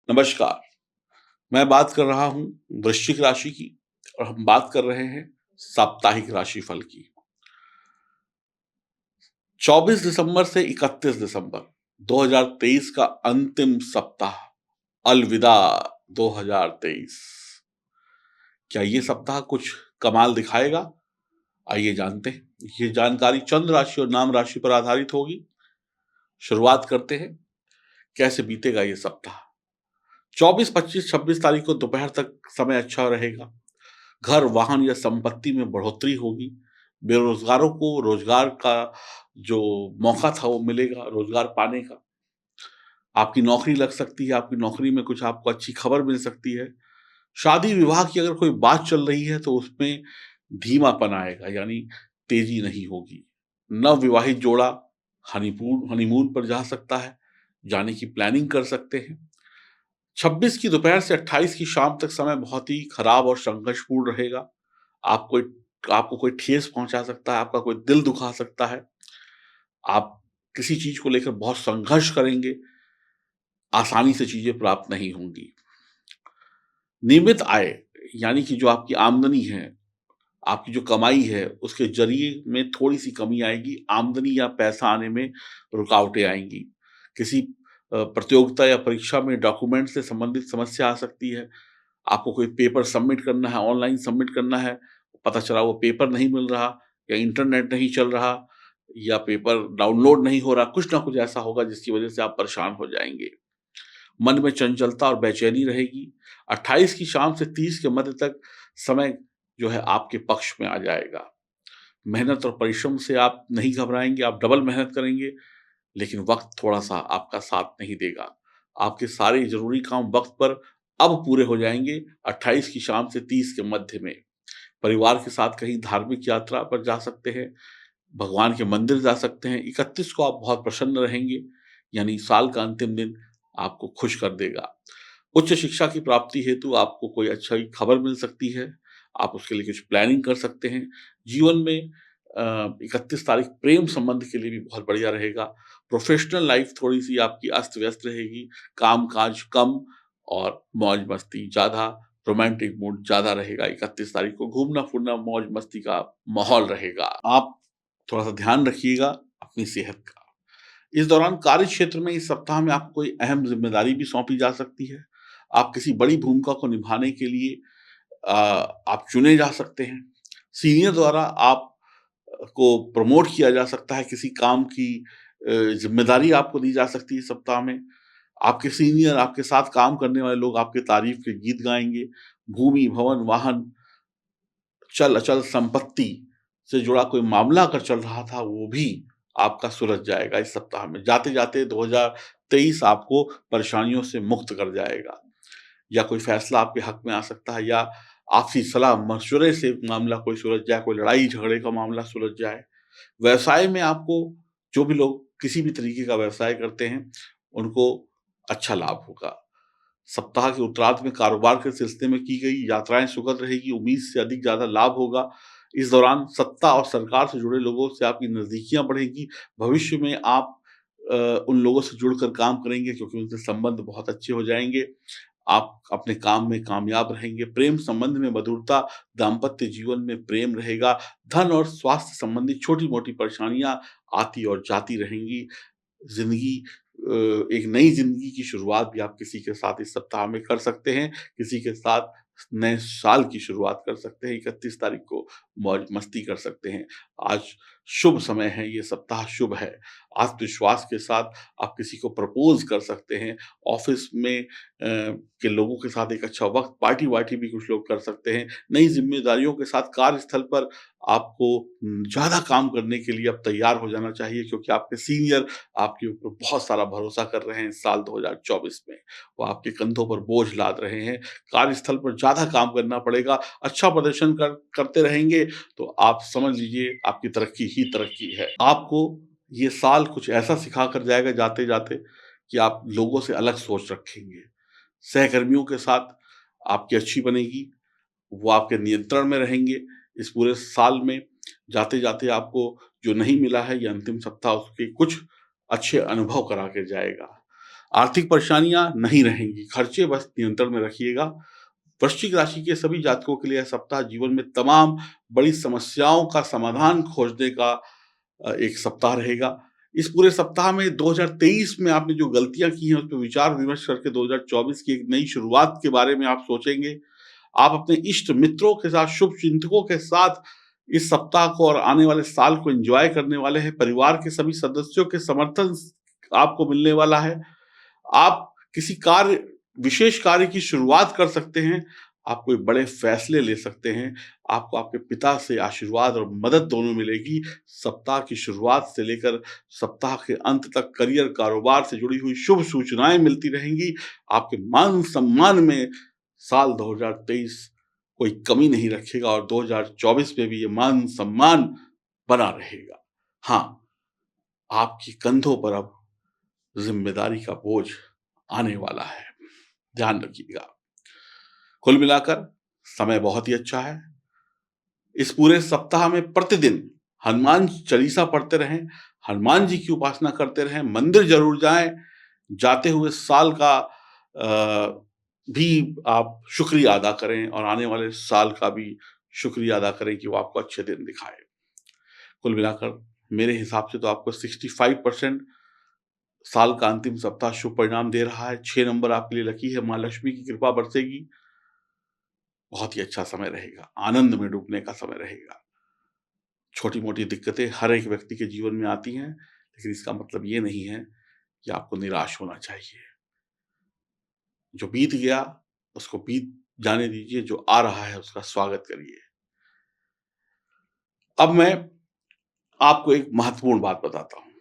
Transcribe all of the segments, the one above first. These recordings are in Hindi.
नमस्कार। मैं बात कर रहा हूँ वृश्चिक राशि की और हम बात कर रहे हैं साप्ताहिक राशिफल की। 24 दिसंबर से 31 दिसंबर 2023 का अंतिम सप्ताह। अलविदा 2023। क्या ये सप्ताह कुछ कमाल दिखाएगा? आइए जानते हैं। ये जानकारी चंद्र राशि और नाम राशि पर आधारित होगी। शुरुआत करते हैं। कैसे बीतेगा ये सप्ताह? 24, 25, 26 तारीख को दोपहर तक समय अच्छा रहेगा। घर, वाहन या संपत्ति में बढ़ोतरी होगी। बेरोजगारों को रोजगार का जो मौका था वो मिलेगा रोजगार पाने का। आपकी नौकरी लग सकती है, आपकी नौकरी में कुछ आपको अच्छी खबर मिल सकती है। शादी विवाह की अगर कोई बात चल रही है तो उसमें धीमापन आएगा, यानी तेजी नहीं होगी। नवविवाहित जोड़ा हनीमून हनीमून पर जा सकता है, जाने की प्लानिंग कर सकते हैं। 26 की दोपहर से 28 की शाम तक समय बहुत ही खराब और संघर्षपूर्ण रहेगा। आप कोई आपको कोई ठेस पहुँचा सकता है, आपका कोई दिल दुखा सकता है। आप किसी चीज़ को लेकर बहुत संघर्ष करेंगे, आसानी से चीज़ें प्राप्त नहीं होंगी। नियमित आय, यानी कि जो आपकी आमदनी है, आपकी जो कमाई है, उसके ज़रिए में थोड़ी-सी कमी आएगी। आमदनी या पैसा आने में रुकावटें आएँगी। किसी प्रतियोगिता या परीक्षा में डॉक्यूमेंट से संबंधित समस्या आ सकती है। आपको कोई पेपर सबमिट करना है, ऑनलाइन सबमिट करना है, पता चला वो पेपर नहीं मिल रहा या इंटरनेट नहीं चल रहा या पेपर डाउनलोड नहीं हो रहा, कुछ ना कुछ ऐसा होगा जिसकी वजह से आप परेशान हो जाएँगे। मन में चंचलता और बेचैनी रहेगी। 28 की शाम से 30 के मध्य तक समय जो है आपके पक्ष में आ जाएगा। मेहनत और परिश्रम से आप नहीं घबराएँगे, आप डबल मेहनत करेंगे, लेकिन वक़्त थोड़ा-सा आपका साथ नहीं देगा। आपके सारे ज़रूरी काम वक़्त पर अब पूरे हो जाएँगे 28 की शाम से 30 के मध्य में। परिवार के साथ कहीं धार्मिक यात्रा पर जा सकते हैं, भगवान के मंदिर जा सकते हैं। 31 को आप बहुत प्रसन्न रहेंगे, यानी साल का अंतिम दिन आपको खुश कर देगा। उच्च शिक्षा की प्राप्ति हेतु आपको कोई अच्छी खबर मिल सकती है, आप उसके लिए कुछ प्लानिंग कर सकते हैं। जीवन में 31 तारीख प्रेम संबंध के लिए भी बहुत बढ़िया रहेगा। प्रोफ़ेशनल लाइफ़ थोड़ी-सी आपकी अस्त-व्यस्त रहेगी, काम-काज कम और मौज-मस्ती ज़्यादा, रोमांटिक मूड ज़्यादा रहेगा। 31 तारीख को घूमना-फिरना, मौज-मस्ती का माहौल रहेगा। आप थोड़ा-सा ध्यान रखिएगा अपनी सेहत का। इस दौरान कार्य क्षेत्र में इस सप्ताह में आपको कोई अहम ज़िम्मेदारी भी सौंपी जा सकती है। आप किसी बड़ी भूमिका को निभाने के लिए आप चुने जा सकते हैं। सीनियर द्वारा आप को प्रमोट किया जा सकता है, किसी काम की ज़िम्मेदारी आपको दी जा सकती है इस सप्ताह में। आपके सीनियर, आपके साथ काम करने वाले लोग आपकी तारीफ़ के गीत गाएँगे। भूमि, भवन, वाहन, चल-अचल संपत्ति से जुड़ा कोई मामला अगर चल रहा था, वो भी आपका सुलझ जाएगा इस सप्ताह में। जाते-जाते 2023 आपको परेशानियों से मुक्त कर जाएगा, या कोई फैसला आपके हक में आ सकता है, या आपसी सलाह-मशवरे से मामला कोई सुलझ जाए, कोई लड़ाई-झगड़े का मामला सुलझ जाए। व्यवसाय में आपको, जो भी लोग किसी भी तरीके का व्यवसाय करते हैं, उनको अच्छा लाभ होगा। सप्ताह के उत्तरार्ध में कारोबार के सिलसिले में की गई यात्राएँ सुखद रहेगी, उम्मीद से अधिक ज़्यादा लाभ होगा। इस दौरान सत्ता और सरकार से जुड़े लोगों से आपकी नज़दीकियाँ बढ़ेंगी। भविष्य में आप उन लोगों से जुड़कर काम करेंगे क्योंकि उनसे संबंध बहुत अच्छे हो जाएँगे। आप अपने काम में कामयाब रहेंगे। प्रेम संबंध में मधुरता, दाम्पत्य जीवन में प्रेम रहेगा। धन और स्वास्थ्य संबंधी छोटी-मोटी परेशानियाँ आती और जाती रहेंगी। ज़िंदगी एक नई ज़िंदगी की शुरुआत भी आप किसी के साथ इस सप्ताह में कर सकते हैं। किसी के साथ नए साल की शुरुआत कर सकते हैं। 31 तारीख को मौज-मस्ती कर सकते हैं। आज शुभ समय है, ये सप्ताह शुभ है। आत्मविश्वास के साथ आप किसी को प्रपोज़ कर सकते हैं। ऑफ़िस में के लोगों के साथ एक अच्छा वक़्त, पार्टी-वार्टी भी कुछ लोग कर सकते हैं। नई ज़िम्मेदारियों के साथ कार्यस्थल पर आपको ज़्यादा काम करने के लिए अब तैयार हो जाना चाहिए, क्योंकि आपके सीनियर आपके ऊपर बहुत सारा भरोसा कर रहे हैं इस साल 2024 में। वो आपके कंधों पर बोझ लाद रहे हैं। कार्यस्थल पर ज़्यादा काम करना पड़ेगा। अच्छा प्रदर्शन करते रहेंगे तो आप समझ लीजिए आपकी तरक्की ही तरक्की है। आपको ये साल कुछ ऐसा सिखा कर जाएगा जाते-जाते कि आप लोगों से अलग सोच रखेंगे। सहकर्मियों के साथ आपकी अच्छी बनेगी, वो आपके नियंत्रण में रहेंगे। इस पूरे साल में जाते-जाते आपको जो नहीं मिला है, ये अंतिम सप्ताह उसके कुछ अच्छे अनुभव करा के जाएगा। आर्थिक परेशानियां नहीं रहेंगी, खर्चे बस नियंत्रण में रखिएगा। वृश्चिक राशि के सभी जातकों के लिए यह सप्ताह जीवन में तमाम बड़ी समस्याओं का समाधान खोजने का एक सप्ताह रहेगा। इस पूरे सप्ताह में 2023 में आपने जो गलतियां की हैं उस पर विचार विमर्श करके 2024 की एक नई शुरुआत के बारे में आप सोचेंगे। आप अपने इष्ट मित्रों के साथ, शुभ चिंतकों के साथ इस सप्ताह को और आने वाले साल को एंजॉय करने वाले हैं। परिवार के सभी सदस्यों के समर्थन आपको मिलने वाला है। आप किसी कार्य, विशेष कार्य की शुरुआत कर सकते हैं। आप कोई बड़े फैसले ले सकते हैं। आपको आपके पिता से आशीर्वाद और मदद दोनों मिलेगी। सप्ताह की शुरुआत से लेकर सप्ताह के अंत तक करियर, कारोबार से जुड़ी हुई शुभ सूचनाएं मिलती रहेंगी। आपके मान सम्मान में साल 2023 कोई कमी नहीं रखेगा और 2024 में भी ये मान सम्मान बना रहेगा। हाँ, आपके कंधों पर अब जिम्मेदारी का बोझ आने वाला है, ध्यान रखिएगा। कुल मिलाकर समय बहुत ही अच्छा है। इस पूरे सप्ताह में प्रतिदिन हनुमान चालीसा पढ़ते रहें, हनुमान जी की उपासना करते रहें, मंदिर जरूर जाएं। जाते हुए साल का भी आप शुक्रिया अदा करें और आने वाले साल का भी शुक्रिया अदा करें कि वो आपको अच्छे दिन दिखाए। कुल मिलाकर मेरे हिसाब से तो आपको 65% साल का अंतिम सप्ताह शुभ परिणाम दे रहा है। 6 नंबर आपके लिए लकी है, माँ लक्ष्मी की कृपा बरसेगी। बहुत ही अच्छा समय रहेगा, आनंद में डूबने का समय रहेगा। छोटी मोटी दिक्कतें हर एक व्यक्ति के जीवन में आती हैं, लेकिन इसका मतलब ये नहीं है कि आपको निराश होना चाहिए। जो बीत गया उसको बीत जाने दीजिए, जो आ रहा है उसका स्वागत करिए। अब मैं आपको एक महत्वपूर्ण बात बताता हूं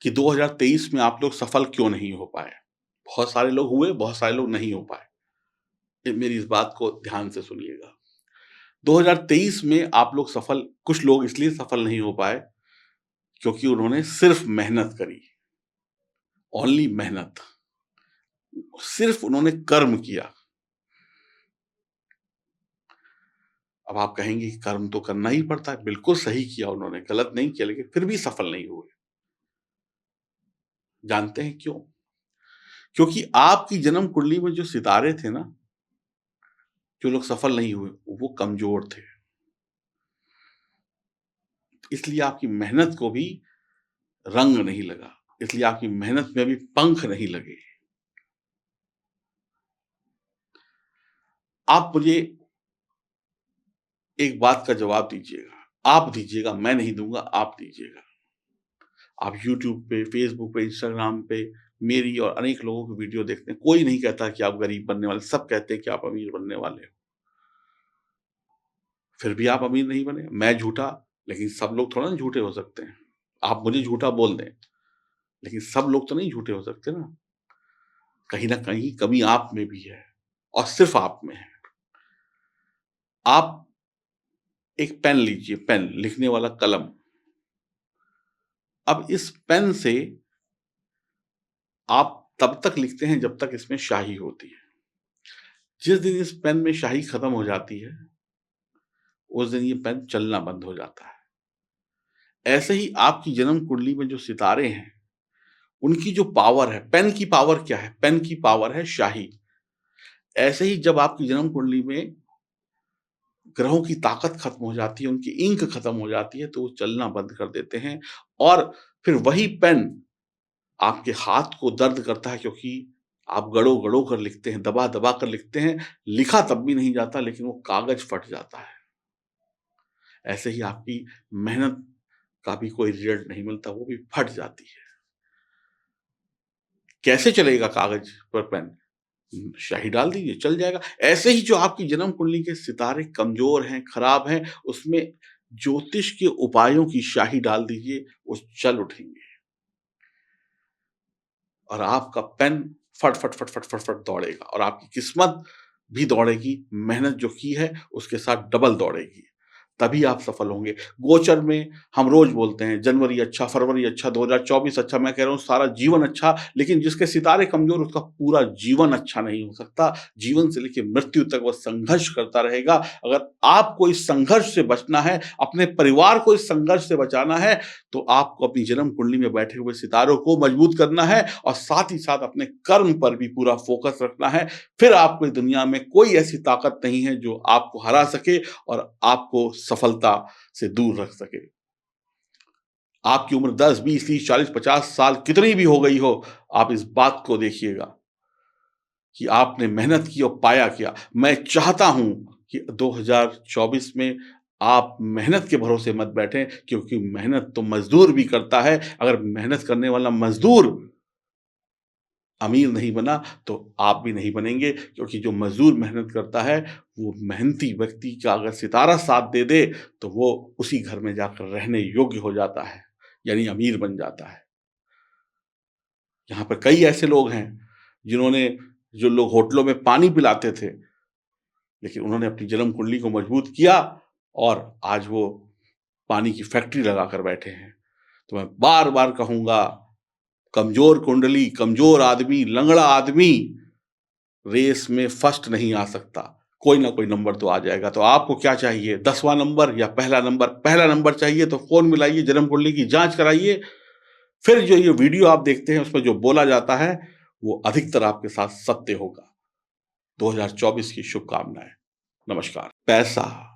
कि 2023 में आप लोग सफल क्यों नहीं हो पाए। बहुत सारे लोग हुए, बहुत सारे लोग नहीं हो पाए। मेरी इस बात को ध्यान से सुनिएगा। 2023 में आप लोग सफल, कुछ लोग इसलिए सफल नहीं हो पाए क्योंकि उन्होंने सिर्फ मेहनत करी, ओनली मेहनत, सिर्फ उन्होंने कर्म किया। अब आप कहेंगे कि कर्म तो करना ही पड़ता है। बिल्कुल सही किया उन्होंने, गलत नहीं किया, लेकिन फिर भी सफल नहीं हुए। जानते हैं क्यों? क्योंकि आपकी जन्म कुंडली में जो सितारे थे ना, जो लोग सफल नहीं हुए, वो कमजोर थे। इसलिए आपकी मेहनत को भी रंग नहीं लगा, इसलिए आपकी मेहनत में भी पंख नहीं लगे। आप मुझे एक बात का जवाब दीजिएगा, आप दीजिएगा, मैं नहीं दूंगा, आप दीजिएगा। आप YouTube पे, Facebook पे, Instagram पे मेरी और अनेक लोगों की वीडियो देखते हैं। कोई नहीं कहता कि आप गरीब बनने वाले, सब कहते हैं कि आप अमीर बनने वाले हो। फिर भी आप अमीर नहीं बने। मैं झूठा, लेकिन सब लोग थोड़ा ना झूठे हो सकते हैं। आप मुझे झूठा बोल दें, लेकिन सब लोग तो नहीं झूठे हो सकते ना। कहीं ना कहीं कमी आप में भी है, और सिर्फ आप में है। आप एक पेन लीजिए, पेन, लिखने वाला कलम। अब इस पेन से आप तब तक लिखते हैं जब तक इसमें स्याही होती है। जिस दिन इस पेन में स्याही खत्म हो जाती है, उस दिन ये पेन चलना बंद हो जाता है। ऐसे ही आपकी जन्म कुंडली में जो सितारे हैं, उनकी जो पावर है, पेन की पावर क्या है? पेन की पावर है स्याही। ऐसे ही जब आपकी जन्म कुंडली में ग्रहों की ताकत खत्म हो जाती है, उनकी इंक खत्म हो जाती है, तो वो चलना बंद कर देते हैं। और फिर वही पेन आपके हाथ को दर्द करता है, क्योंकि आप गड़ो-गड़ो कर लिखते हैं, दबा-दबा कर लिखते हैं। लिखा तब भी नहीं जाता, लेकिन वो कागज फट जाता है। ऐसे ही आपकी मेहनत का भी कोई रिजल्ट नहीं मिलता, वो भी फट जाती है। कैसे चलेगा कागज पर पेन? स्याही डाल दीजिए, चल जाएगा। ऐसे ही जो आपकी जन्म कुंडली के सितारे कमजोर हैं, खराब हैं, उसमें ज्योतिष के उपायों की स्याही डाल दीजिए, वो चल उठेंगे और आपका पेन फट फट फट फट फट फट दौड़ेगा और आपकी किस्मत भी दौड़ेगी। मेहनत जो की है उसके साथ डबल दौड़ेगी। तभी आप सफल होंगे। गोचर में हम रोज बोलते हैं जनवरी अच्छा, फरवरी अच्छा, 2024 अच्छा, मैं कह रहा हूँ सारा जीवन अच्छा, लेकिन जिसके सितारे कमजोर उसका पूरा जीवन अच्छा नहीं हो सकता। जीवन से लेकर मृत्यु तक वह संघर्ष करता रहेगा। अगर आपको इस संघर्ष से बचना है, अपने परिवार को इस संघर्ष से बचाना है, तो आपको अपनी जन्म कुंडली में बैठे हुए सितारों को मजबूत करना है और साथ ही साथ अपने कर्म पर भी पूरा फोकस रखना है। फिर आपको इस दुनिया में कोई ऐसी ताकत नहीं है जो आपको हरा सके और आपको सफलता से दूर रख सके। आपकी उम्र 10, 20, 30, 40, 50 साल कितनी भी हो गई हो, आप इस बात को देखिएगा कि आपने मेहनत की और पाया क्या। मैं चाहता हूं कि 2024 में आप मेहनत के भरोसे मत बैठें, क्योंकि मेहनत तो मजदूर भी करता है। अगर मेहनत करने वाला मजदूर अमीर नहीं बना तो आप भी नहीं बनेंगे, क्योंकि जो मजदूर मेहनत करता है वो मेहनती व्यक्ति का अगर सितारा साथ दे दे तो वो उसी घर में जाकर रहने योग्य हो जाता है, यानी अमीर बन जाता है। यहाँ पर कई ऐसे लोग हैं जिन्होंने, जो लोग होटलों में पानी पिलाते थे, लेकिन उन्होंने अपनी जन्म कुंडली को मजबूत किया और आज वो पानी की फैक्ट्री लगाकर बैठे हैं। तो मैं बार बार कहूंगा, कमजोर कुंडली, कमजोर आदमी, लंगड़ा आदमी रेस में फर्स्ट नहीं आ सकता। कोई ना कोई नंबर तो आ जाएगा। तो आपको क्या चाहिए, 10वां नंबर या पहला नंबर? पहला नंबर चाहिए तो फोन मिलाइए, जन्म कुंडली की जांच कराइए। फिर जो ये वीडियो आप देखते हैं उसमें जो बोला जाता है वो अधिकतर आपके साथ सत्य होगा। 2024 की शुभकामनाएं। नमस्कार। पैसा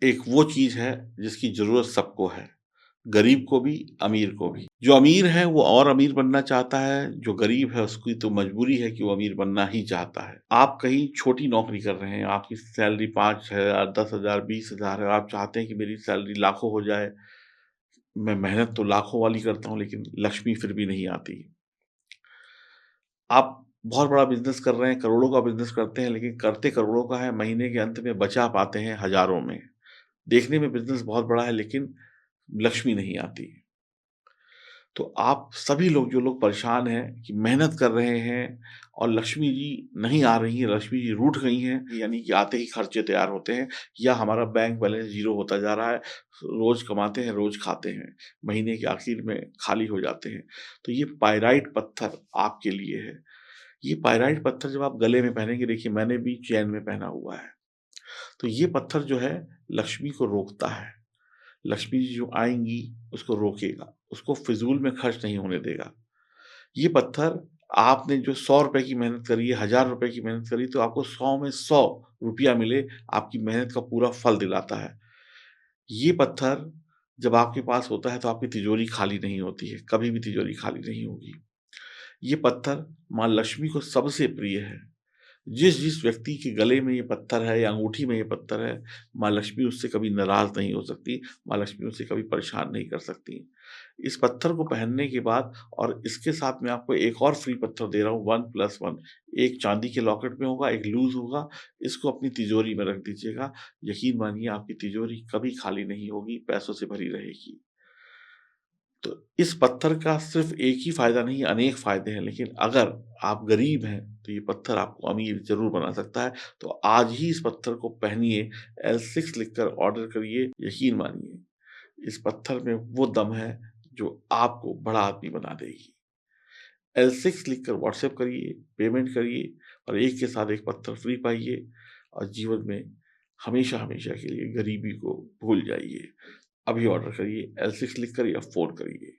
एक वो चीज है जिसकी जरूरत सबको है, गरीब को भी, अमीर को भी। जो अमीर है वो और अमीर बनना चाहता है, जो गरीब है उसकी तो मजबूरी है कि वो अमीर बनना ही चाहता है। आप कहीं छोटी नौकरी कर रहे हैं, आपकी सैलरी 5,000, 10,000, 20,000 है, आप चाहते हैं कि मेरी सैलरी लाखों हो जाए। मैं मेहनत तो लाखों वाली करता हूँ लेकिन लक्ष्मी फिर भी नहीं आती। आप बहुत बड़ा बिजनेस कर रहे हैं, करोड़ों का बिजनेस करते हैं, लेकिन करते करोड़ों का है, महीने के अंत में बचा पाते हैं हजारों में। देखने में बिजनेस बहुत बड़ा है लेकिन लक्ष्मी नहीं आती। तो आप सभी लोग, जो लोग परेशान हैं कि मेहनत कर रहे हैं और लक्ष्मी जी नहीं आ रही हैं, लक्ष्मी जी रूठ गई हैं, यानी कि आते ही खर्चे तैयार होते हैं, या हमारा बैंक बैलेंस ज़ीरो होता जा रहा है, रोज़ कमाते हैं, रोज़ खाते हैं, महीने के आखिर में खाली हो जाते हैं। तो ये पाइराइट पत्थर आपके लिए है। ये पाइराइट पत्थर जब आप गले में पहनेंगे, देखिए मैंने भी चैन में पहना हुआ है, तो ये पत्थर जो है लक्ष्मी को रोकता है। लक्ष्मी जी जो आएँगी उसको रोकेगा, उसको फ़िज़ूल में खर्च नहीं होने देगा। ये पत्थर, आपने जो ₹100 की मेहनत करी है, ₹1000 की मेहनत करी, तो आपको 100 में 100 रुपया मिले, आपकी मेहनत का पूरा फल दिलाता है। ये पत्थर जब आपके पास होता है तो आपकी तिजोरी खाली नहीं होती है, कभी भी तिजोरी खाली नहीं होगी। ये पत्थर माँ लक्ष्मी को सबसे प्रिय है। जिस व्यक्ति के गले में ये पत्थर है या अंगूठी में ये पत्थर है, माँ लक्ष्मी उससे कभी नाराज़ नहीं हो सकती, माँ लक्ष्मी उसे कभी परेशान नहीं कर सकती। इस पत्थर को पहनने के बाद, और इसके साथ मैं आपको एक और फ्री पत्थर दे रहा हूँ, 1+1, एक चांदी के लॉकेट में होगा, एक लूज़ होगा, इसको अपनी तिजोरी में रख दीजिएगा। यकीन मानिए आपकी तिजोरी कभी खाली नहीं होगी, पैसों से भरी रहेगी। तो इस पत्थर का सिर्फ एक ही फ़ायदा नहीं, अनेक फ़ायदे हैं, लेकिन अगर आप गरीब हैं, तो ये पत्थर आपको अमीर ज़रूर बना सकता है। तो आज ही इस पत्थर को पहनिए, L6 लिखकर ऑर्डर करिए, यकीन मानिए, इस पत्थर में वो दम है, जो आपको बड़ा आदमी बना देगी। L6 लिखकर व्हाट्सएप करिए, पेमेंट करिए और एक के साथ एक पत्थर फ्री पाइए और जीवन में हमेशा-हमेशा के लिए गरीबी को भूल जाइए। अभी ऑर्डर करिए, L6 लिखकर या फ़ोन करिए।